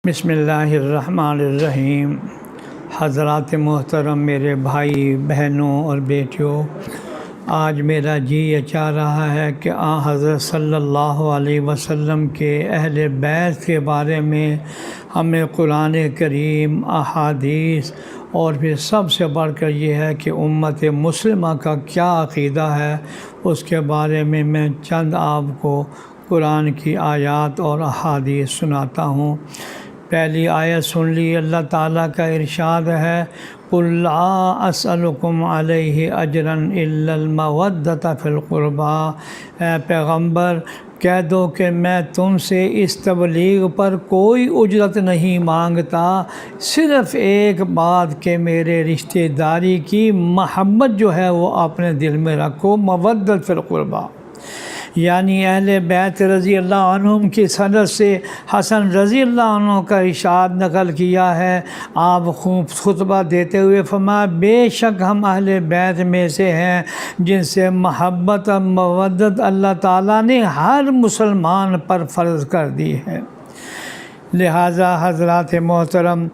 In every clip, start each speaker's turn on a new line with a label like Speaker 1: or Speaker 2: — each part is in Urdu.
Speaker 1: بسم اللہ الرحمن الرحیم۔ حضرات محترم، میرے بھائی بہنوں اور بیٹیوں، آج میرا جی یہ چاہ رہا ہے کہ حضرت صلی اللہ علیہ وسلم کے اہل بیت کے بارے میں ہمیں قرآن کریم، احادیث اور پھر سب سے بڑھ کر یہ ہے کہ امت مسلمہ کا کیا عقیدہ ہے، اس کے بارے میں چند آپ کو قرآن کی آیات اور احادیث سناتا ہوں۔ پہلی آیت سن لی، اللہ تعالیٰ کا ارشاد ہے، قُلْ لَا أَسْأَلُكُمْ عَلَيْهِ أَجْرًا إِلَّا الْمَوَدَّةَ فِي الْقُرْبَى۔ اے پیغمبر کہہ دو کہ میں تم سے اس تبلیغ پر کوئی اجرت نہیں مانگتا، صرف ایک بات کہ میرے رشتہ داری کی محبت جو ہے وہ اپنے دل میں رکھو، مودت فی القربہ، یعنی اہل بیت رضی اللہ عنہم کی سند سے حسن رضی اللہ عنہ کا ارشاد نقل کیا ہے۔ آپ خطبہ دیتے ہوئے فرمایا، بے شک ہم اہل بیت میں سے ہیں جن سے محبت اور مودت اللہ تعالیٰ نے ہر مسلمان پر فرض کر دی ہے۔ لہٰذا حضرات محترم،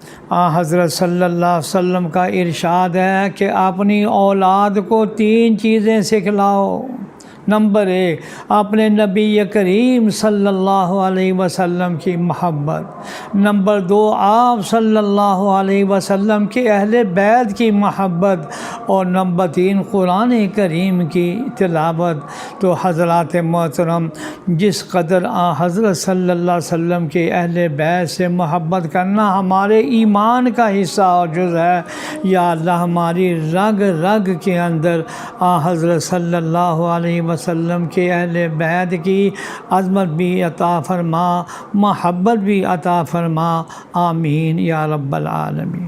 Speaker 1: حضرت صلی اللہ علیہ وسلم کا ارشاد ہے کہ اپنی اولاد کو 3 چیزیں سکھلاؤ۔ نمبر 1، اپنے نبی کریم صلی اللہ علیہ وسلم کی محبت۔ نمبر 2، آپ صلی اللہ علیہ وسلم کے اہل بیت کی محبت۔ اور نمبر 3، قرآن کریم کی تلاوت۔ تو حضرات محترم، جس قدر حضرت صلی اللہ علیہ وسلم کے اہل بیت سے محبت کرنا ہمارے ایمان کا حصہ اور جز ہے، یا اللہ ہماری رگ رگ کے اندر حضرت صلی اللہ علیہ وسلم کے اہل بیت کی عظمت بھی عطا فرما، محبت بھی عطا فرما، آمین یا رب العالمین۔